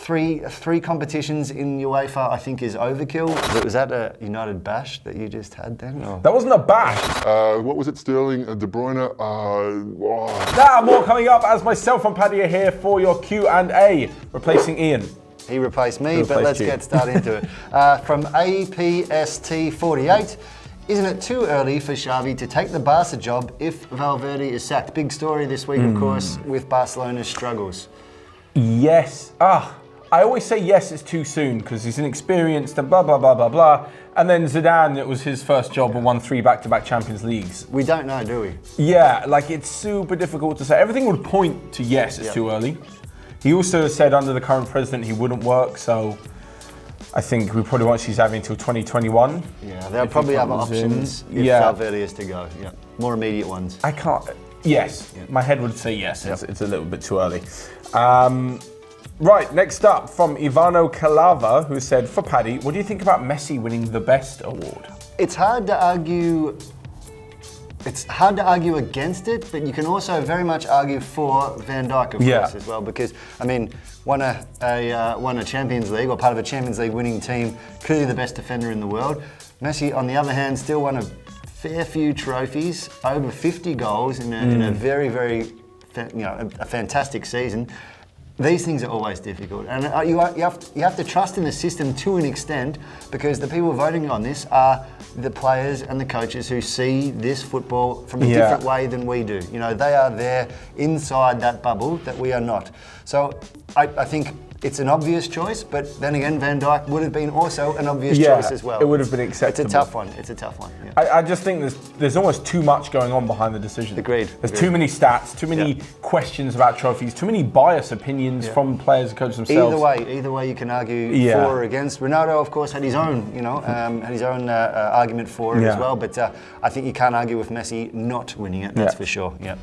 three competitions in UEFA, I think, is overkill. Was that a United bash that you just had then? Or? That wasn't a bash. What was it, Sterling? De Bruyne? More coming up as myself and Paddy are here for your Q&A, replacing Ian. He replaced me, but let's get started into it. From APST48, isn't it too early for Xavi to take the Barca job if Valverde is sacked? Big story this week, of course, with Barcelona's struggles. Yes. I always say yes, it's too soon because he's inexperienced and blah, blah, blah, blah, blah. And then Zidane, it was his first job and won 3 back-to-back Champions Leagues. We don't know, do we? Yeah, like it's super difficult to say. Everything would point to yes, it's too early. He also said under the current president he wouldn't work, so I think we probably won't see Xavi until 2021. Yeah, they'll probably have options if Valverde is to go. Yeah, more immediate ones. I can't. Yes, my head would say yes. It's a little bit too early. Right, next up from Ivano Kalava, who said, for Paddy, what do you think about Messi winning the Best Award? It's hard to argue. It's hard to argue against it, but you can also very much argue for Van Dijk, of course, as well, because I mean, won a Champions League or part of a Champions League winning team, clearly the best defender in the world. Messi, on the other hand, still won a fair few trophies, over 50 goals in a very, very, a fantastic season. These things are always difficult, and you have to trust in the system to an extent, because the people voting on this are the players and the coaches who see this football from a different way than we do. You know, they are there inside that bubble that we are not. So I think it's an obvious choice, but then again, Van Dijk would have been also an obvious choice as well. It would have been acceptable. It's a tough one. It's a tough one. Yeah. I just think there's almost too much going on behind the decision. Agreed. There's too many stats, too many questions about trophies, too many biased opinions from players and coaches themselves. Either way, you can argue for or against. Ronaldo, of course, had his own, argument for it as well. But I think you can't argue with Messi not winning it. That's for sure. Yeah.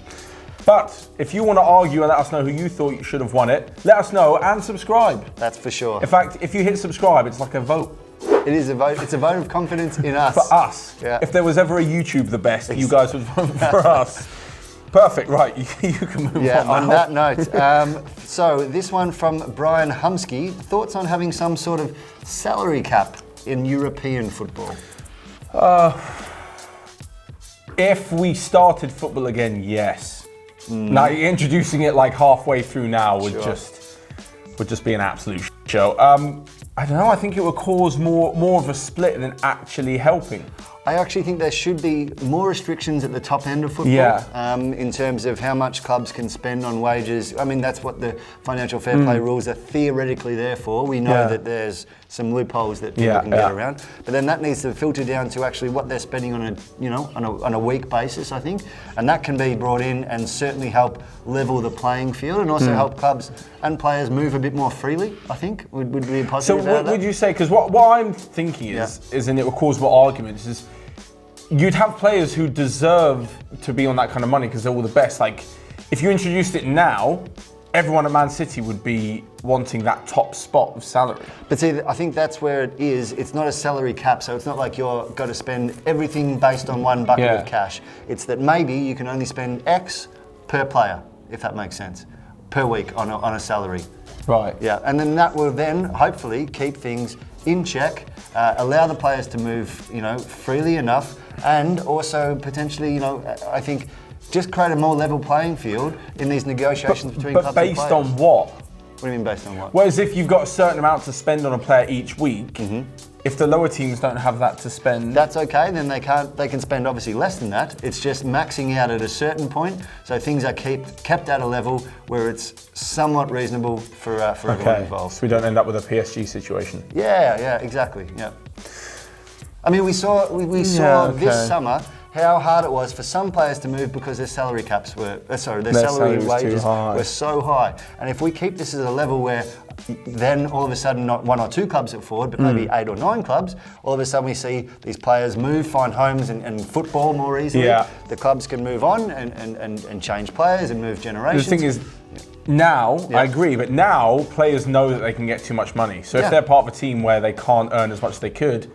But if you want to argue and let us know who you thought you should have won it, let us know and subscribe. That's for sure. In fact, if you hit subscribe, it's like a vote. It is a vote. It's a vote of confidence in us. For us. Yeah. If there was ever a YouTube the best, you guys would vote for us. Perfect. Right, you can move on. Yeah, on that note. So this one from BRYAN HUMSKI. Thoughts on having some sort of salary cap in European football? If we started football again, yes. Now introducing it like halfway through now would just be an absolute show. I don't know. I think it would cause more of a split than actually helping. I actually think there should be more restrictions at the top end of football in terms of how much clubs can spend on wages. I mean, that's what the financial fair play rules are theoretically there for. We know that there's some loopholes that people can get around, but then that needs to filter down to actually what they're spending on a week basis, I think, and that can be brought in and certainly help level the playing field and also help clubs and players move a bit more freely. I think would be positive. So what would you say? Because what I'm thinking is, and it will cause more arguments, is you'd have players who deserve to be on that kind of money because they're all the best. Like, if you introduced it now, everyone at Man City would be wanting that top spot of salary. But see, I think that's where it is. It's not a salary cap, so it's not like you're got to spend everything based on one bucket of cash. It's that maybe you can only spend X per player, if that makes sense, per week on a salary. Right. Yeah, and then that will then hopefully keep things in check, allow the players to move, freely enough, and also potentially, I think, just create a more level playing field in these negotiations between clubs and players. But based on what? What do you mean based on what? Whereas if you've got a certain amount to spend on a player each week, if the lower teams don't have that to spend, that's okay. Then they can spend obviously less than that. It's just maxing out at a certain point, so things are kept at a level where it's somewhat reasonable for everyone involved. So we don't end up with a PSG situation. Yeah, exactly. Yeah. I mean, we saw this summer how hard it was for some players to move because their salary caps were, their salary wages were so high. And if we keep this at a level where then all of a sudden not 1 or 2 clubs at forward, but maybe 8 or 9 clubs, all of a sudden we see these players move, find homes and football more easily. Yeah. The clubs can move on and change players and move generations. The thing is, now, I agree, but now players know that they can get too much money. So if they're part of a team where they can't earn as much as they could,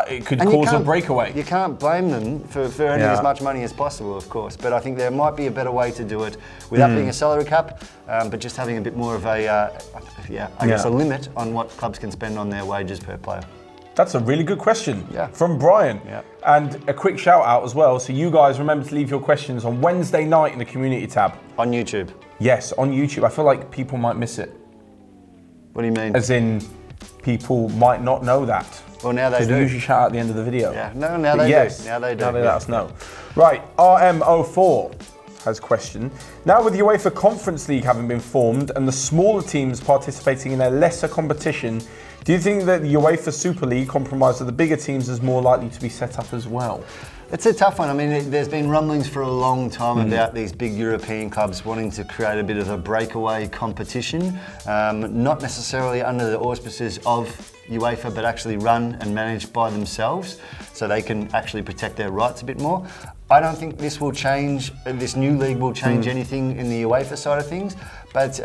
it could cause a breakaway. You can't blame them for earning as much money as possible, of course. But I think there might be a better way to do it without being a salary cap, but just having a bit more of a, I guess, a limit on what clubs can spend on their wages per player. That's a really good question from Brian. And a quick shout out as well. So you guys remember to leave your questions on Wednesday night in the community tab. On YouTube? Yes, on YouTube. I feel like people might miss it. What do you mean? As in, people might not know that. Well, now they do. We usually shout out at the end of the video. Yeah, no, now they do. Now they do. Now they let us know. Right, RM04 has a question. Now with UEFA Conference League having been formed and the smaller teams participating in a lesser competition, do you think that the UEFA Super League, compromised with the bigger teams, is more likely to be set up as well? It's a tough one. I mean, there's been rumblings for a long time about these big European clubs wanting to create a bit of a breakaway competition, not necessarily under the auspices of UEFA, but actually run and managed by themselves, so they can actually protect their rights a bit more. I don't think this will change, this new league will change anything in the UEFA side of things, but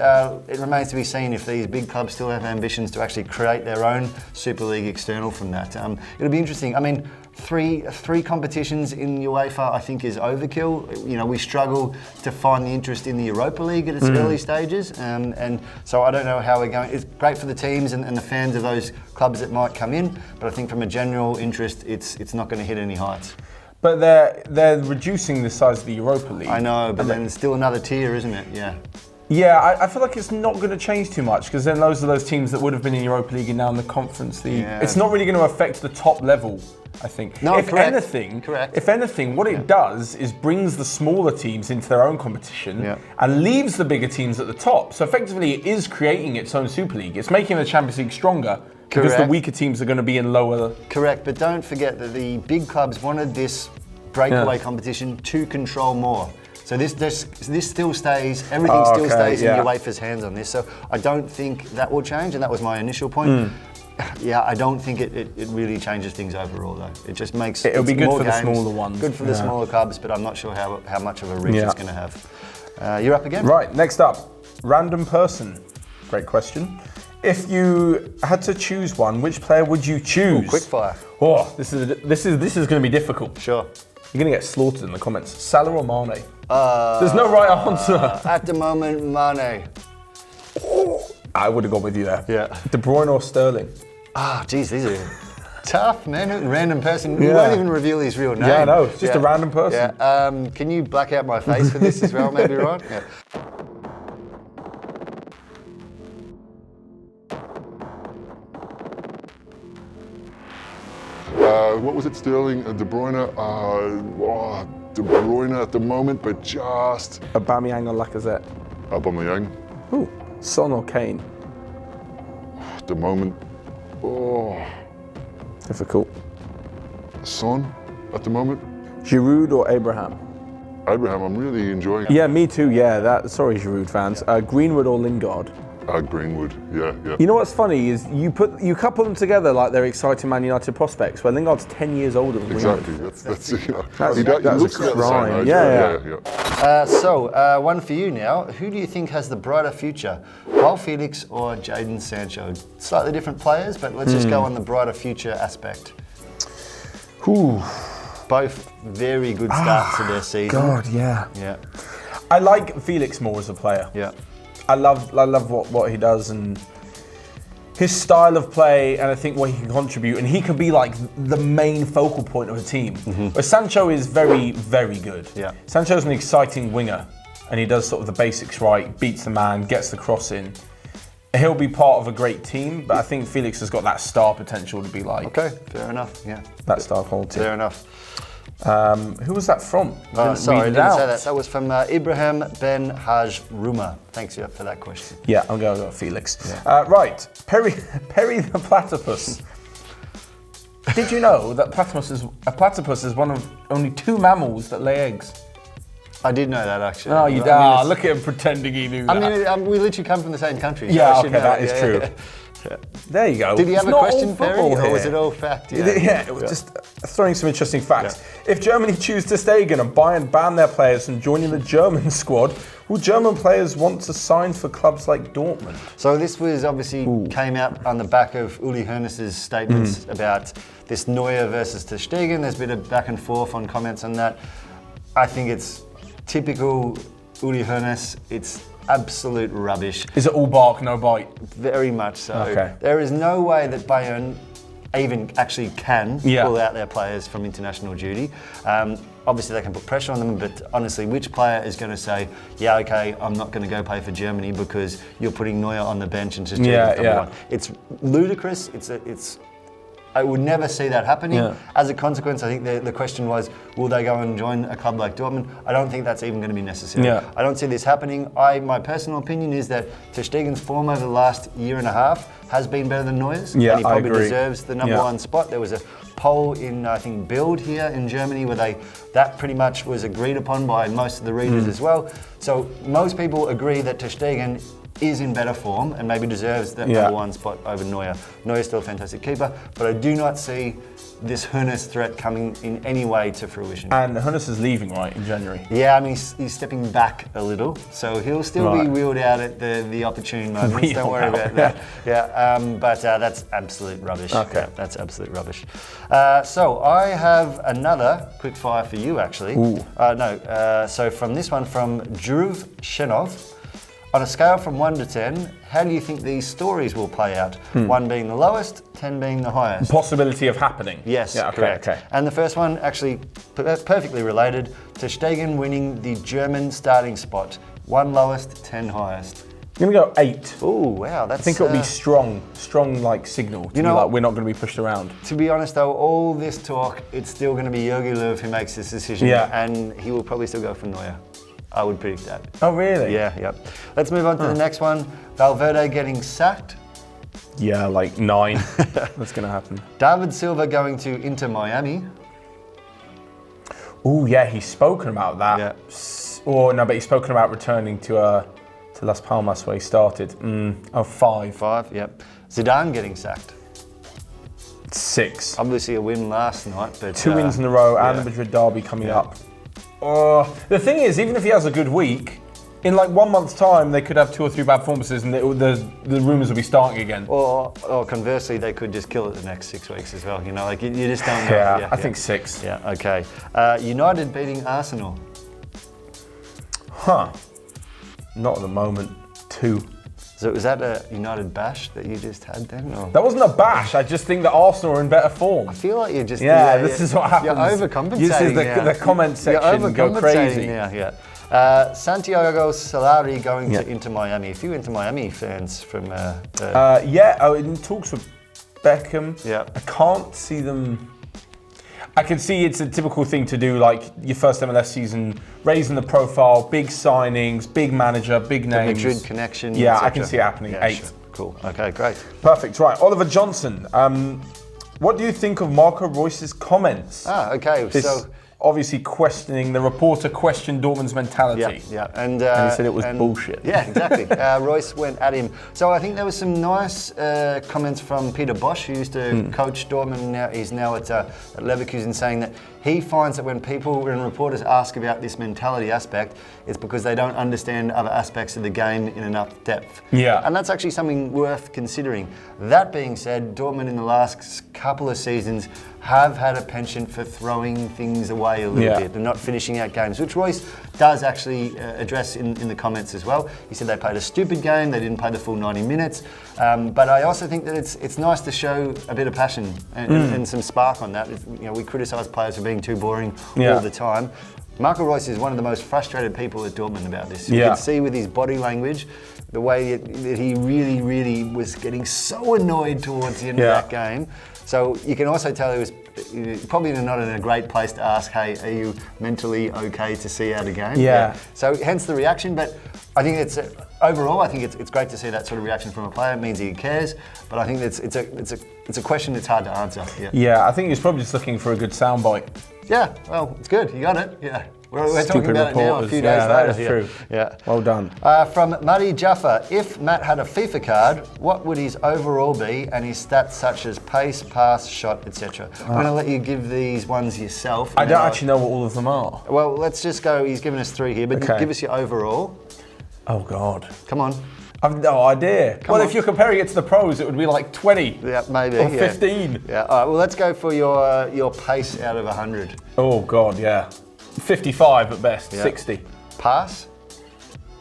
it remains to be seen if these big clubs still have ambitions to actually create their own Super League external from that. It'll be interesting. I mean, three competitions in UEFA I think is overkill. You know, we struggle to find the interest in the Europa League at its early stages, and so I don't know how we're going. It's great for the teams and the fans of those clubs that might come in, but I think from a general interest, it's not going to hit any heights. But they're reducing the size of the Europa League. I know, but then it's still another tier, isn't it? Yeah. Yeah, I feel like it's not going to change too much, because then those are those teams that would have been in Europa League and now in the Conference League. Yeah. It's not really going to affect the top level, I think. No, if anything, what it does is brings the smaller teams into their own competition and leaves the bigger teams at the top. So effectively, it is creating its own Super League. It's making the Champions League stronger. Because the weaker teams are going to be in lower... Correct, but don't forget that the big clubs wanted this breakaway competition to control more. So this still stays, everything still stays in UEFA's hands on this. So I don't think that will change, and that was my initial point. Yeah, I don't think it really changes things overall, though. It just makes it'll be good more for games, the smaller ones. Good for the smaller clubs, but I'm not sure how much of a reach it's going to have. You're up again. Right, next up, random person. Great question. If you had to choose one, which player would you choose? Ooh, quick fire. Oh, this is going to be difficult. Sure. You're going to get slaughtered in the comments. Salah or Mane? There's no right answer. At the moment, Mane. I would have gone with you there. Yeah. De Bruyne or Sterling? Ah, geez, these are tough, man. Random person. You won't even reveal his real name. Yeah, I know. It's just a random person. Yeah. Can you black out my face for this as well, maybe, Ryan? Yeah. What was it, Sterling and De Bruyne? De Bruyne at the moment, but just... Aubameyang or Lacazette? Aubameyang. Ooh, Son or Kane? At the moment, difficult. Son at the moment. Giroud or Abraham? Abraham, I'm really enjoying it. Yeah, me too, sorry, Giroud fans. Greenwood or Lingard? Greenwood, yeah. You know what's funny is you couple them together like they're exciting Man United prospects, where Lingard's 10 years older than Exactly, Greenwood. that's he a looks crime. So, one for you now. Who do you think has the brighter future? Joao Felix or Jadon Sancho? Slightly different players, but let's just go on the brighter future aspect. Ooh. Both very good starts to their season. God, yeah. Yeah. I like Felix more as a player. Yeah. I love what he does and his style of play, and I think what he can contribute, and he could be like the main focal point of a team. But Sancho is very, very good. Yeah. Sancho's an exciting winger, and he does sort of the basics right, beats the man, gets the cross in. He'll be part of a great team, but I think Felix has got that star potential to be like... Okay, fair enough, yeah. That star quality. Fair enough. Who was that from? Sorry, I didn't say that. That was from Ibrahim Ben Haj Ruma. Thanks for that question. Yeah, I'm going to go Felix. Yeah. Right, Perry the platypus. Did you know that a platypus is one of only 2 mammals that lay eggs? I did know that, actually. Oh, you did. Look at him pretending he knew that. I mean, we literally come from the same country. Yeah, so okay, that is true. Yeah. There you go. Did he have a question, Perry, or was it all fact? Yeah, it was just throwing some interesting facts. Yeah. If Germany choose to stay again and Bayern ban their players from joining the German squad, Will German players want to sign for clubs like Dortmund? So this was obviously came out on the back of Uli Hoeneß's statements about this Neuer versus Ter Stegen. There's been a back and forth on comments on that. I think it's typical Uli Hoeneß. It's absolute rubbish. Is it all bark, no bite? Very much so. Okay. There is no way that Bayern even actually can pull out their players from international duty. Obviously they can put pressure on them, but honestly, which player is going to say, yeah, okay, I'm not going to go play for Germany because you're putting Neuer on the bench and just number one. It's ludicrous. I would never see that happening. Yeah. As a consequence, I think the question was, will they go and join a club like Dortmund? I don't think that's even going to be necessary. Yeah. I don't see this happening. My personal opinion is that Ter Stegen's form over the last year and a half has been better than Neuer's. Yeah, and he probably deserves the number one spot. There was a poll in, I think, Bild here in Germany where that pretty much was agreed upon by most of the readers as well. So most people agree that Ter Stegen is in better form and maybe deserves that number one spot over Neuer. Neuer's still a fantastic keeper, but I do not see this Hoeneß threat coming in any way to fruition. And Hoeneß is leaving, right, in January? Yeah, I mean, he's stepping back a little, so he'll still be wheeled out at the opportune moments. Don't worry about that. But that's absolute rubbish. Okay. Yeah, that's absolute rubbish. So I have another quick fire for you, actually. So from this one, from Dhruv Shenov. On a scale from 1 to 10, how do you think these stories will play out? 1 being the lowest, 10 being the highest. Possibility of happening. Yes, correct. Okay. And the first one, actually perfectly related, Ter Stegen winning the German starting spot. 1 lowest, 10 highest. I'm going to go 8. Oh, wow. I think it'll be strong like signal. You know, like we're not going to be pushed around. To be honest though, all this talk, it's still going to be Jogi Löw who makes this decision. Yeah. And he will probably still go for Neuer. I would predict that. Oh, really? Yeah, yep. Let's move on to the next one. Valverde getting sacked. Yeah, like 9. That's going to happen. David Silva going to Inter Miami. Oh, yeah, he's spoken about that. Yeah. Or no, but he's spoken about returning to Las Palmas where he started. 5. 5, yep. Zidane getting sacked. 6. Obviously a win last night, but 2 wins in a row and the Madrid derby coming up. The thing is, even if he has a good week, in like 1 month's time, they could have 2 or 3 bad performances and the rumours will be starting again. Or conversely, they could just kill it the next 6 weeks as well. You know, like you just don't know. Yeah, I think 6. Yeah, okay. United beating Arsenal. Not at the moment. 2. So was that a United bash that you just had then? Or? That wasn't a bash. I just think that Arsenal are in better form. I feel like you're just... this is what happens. You're overcompensating. The comment section go crazy. Yeah. Santiago Solari going to Inter Miami. A few Inter Miami fans from... in talks with Beckham. Yeah. I can't see them... I can see it's a typical thing to do, like your first MLS season, raising the profile, big signings, big manager, big names. The Madrid connection. Yeah, I can see it happening. Yeah, 8. Sure. Cool. Okay, great. Perfect. Right, Oliver Johnson. What do you think of Marco Reus's comments? Okay. So obviously questioning, the reporter questioned Dortmund's mentality. Yeah. And he said it was bullshit. Yeah, exactly. Reus went at him. So I think there was some nice comments from Peter Bosch, who used to coach Dortmund. He's now at Leverkusen, saying that he finds that when reporters ask about this mentality aspect, it's because they don't understand other aspects of the game in enough depth. Yeah. And that's actually something worth considering. That being said, Dortmund in the last couple of seasons have had a penchant for throwing things away a little bit and not finishing out games, which Reus does actually address in the comments as well. He said they played a stupid game, they didn't play the full 90 minutes. But I also think that it's nice to show a bit of passion and some spark on that. We criticise players for being too boring all the time. Marco Reus is one of the most frustrated people at Dortmund about this. You can see with his body language, the way that he really, really was getting so annoyed towards the end of that game. So you can also tell he was probably not in a great place to ask, hey, are you mentally okay to see out a game? Yeah. So hence the reaction, but I think overall, I think it's great to see that sort of reaction from a player. It means he cares, but I think it's a question that's hard to answer. Yeah, I think he's probably just looking for a good soundbite. Yeah, well, it's good. You got it. Yeah. We're talking about it now a few days later. That is true. Yeah. Well done. From Muddy Jaffa, if Matt had a FIFA card, what would his overall be and his stats such as pace, pass, shot, etc.? I'm going to let you give these ones yourself. I don't actually know what all of them are. Well, let's just go. He's given us 3 here, but give us your overall. Oh, God. Come on. I've no idea. Come on. If you're comparing it to the pros, it would be like 20. Yeah, maybe. Or 15. Yeah. All right. Well, let's go for your pace out of 100. Oh, God, yeah. 55 at best, 60. Pass.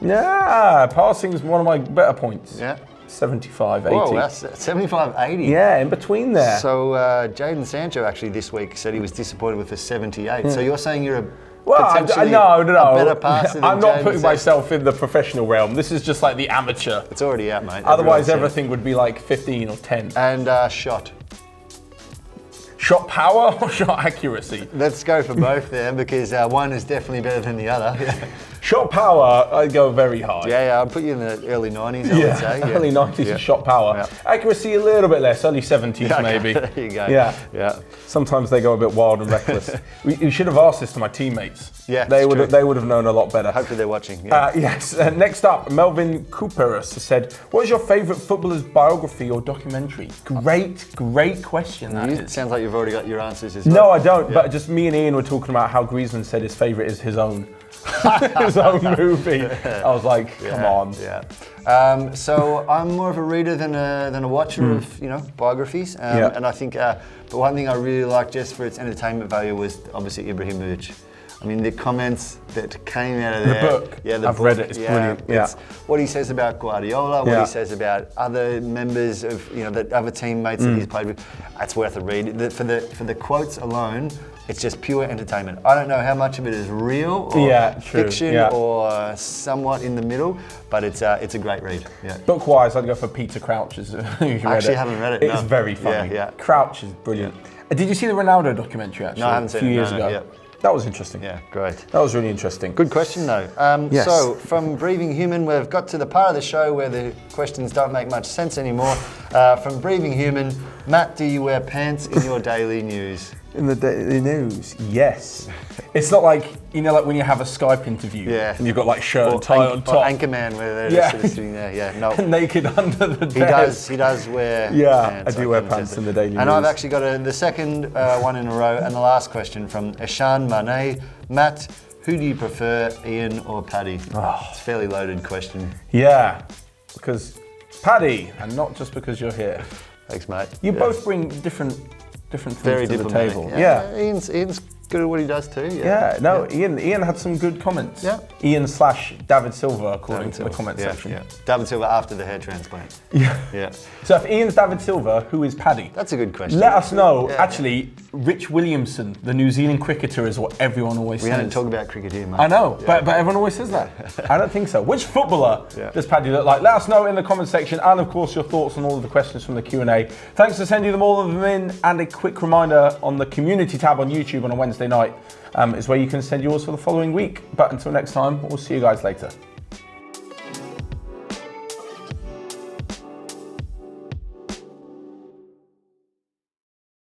Yeah, passing's one of my better points. Yeah. 75, 80. Whoa, that's 75, 80. Yeah, in between there. So Jadon Sancho actually this week said he was disappointed with the 78. So you're saying you're potentially no. a better passer than I'm not Jadon putting Sancho? myself in the professional realm. This is just like the amateur. It's already out, mate. Otherwise, Everyone's everything would be like 15 or 10. And shot. Shot power or shot accuracy? Let's go for both there because one is definitely better than the other. Shot power, I'd go very high. Yeah, I'd put you in the early 90s, I would say. Yeah. Early 90s is shot power. Yeah. Accuracy a little bit less, early 70s maybe. There you go. Yeah. Sometimes they go a bit wild and reckless. You should have asked this to my teammates. Yeah, they would have known a lot better. Hopefully they're watching. Yeah. Yes. Next up, Melvin CUPERUS said, "What is your favourite footballer's biography or documentary?" Great question. It sounds like you've already got your answers as well. No, I don't. But just me and Ian were talking about how Griezmann said his favourite is his own. His own movie. I was like, come on. Yeah. So I'm more of a reader than a watcher of biographies. And I think but one thing I really liked just for its entertainment value was obviously Ibrahimovic. I mean, the comments that came out of there. The book. Yeah, I've read it. It's brilliant. It's what he says about Guardiola, what he says about other members of the other teammates that he's played with. That's worth a read. For the quotes alone, it's just pure entertainment. I don't know how much of it is real or fiction or somewhat in the middle, but it's a great read. Yeah. Book-wise, I'd go for Peter Crouch's. I actually haven't read it. It's very funny. Yeah. Crouch is brilliant. Did you see the Ronaldo documentary actually? No, I haven't seen it. A few years ago. Yeah. That was interesting. Yeah, great. That was really interesting. Good question though. Yes. So from Breathing Human, we've got to the part of the show where the questions don't make much sense anymore. From Breathing Human, Matt, do you wear pants in your daily news? In the daily news, yes. It's not like like when you have a Skype interview and you've got like shirt and tie on top. Or Anchorman, where they're just sort of sitting there. Yeah, no. Naked under the desk. He does wear I pants. do wear pants in the daily news. And I've actually got the second one in a row and the last question from Eshan Mane. Matt, who do you prefer, Ian or Paddy? It's a fairly loaded question. Yeah, because Paddy, and not just because you're here. Thanks, mate. You both bring different things Very to the diplomatic. table. Yeah. Ian's good at what he does too. Ian had some good comments. Yeah. Ian/David Silva, according to the comment section. Yeah. David Silva after the hair transplant. Yeah. So if Ian's David Silva, who is Paddy? That's a good question. Let us know. Actually, Rich Williamson, the New Zealand cricketer, is what everyone always says. We don't talk about cricket here, mate. I know, but everyone always says that. I don't think so. Which footballer does Paddy look like? Let us know in the comment section, and of course your thoughts on all of the questions from the Q&A. Thanks for sending them all of them in, and a quick reminder on the community tab on YouTube on a Wednesday night is where you can send yours for the following week. But until next time, we'll see you guys later.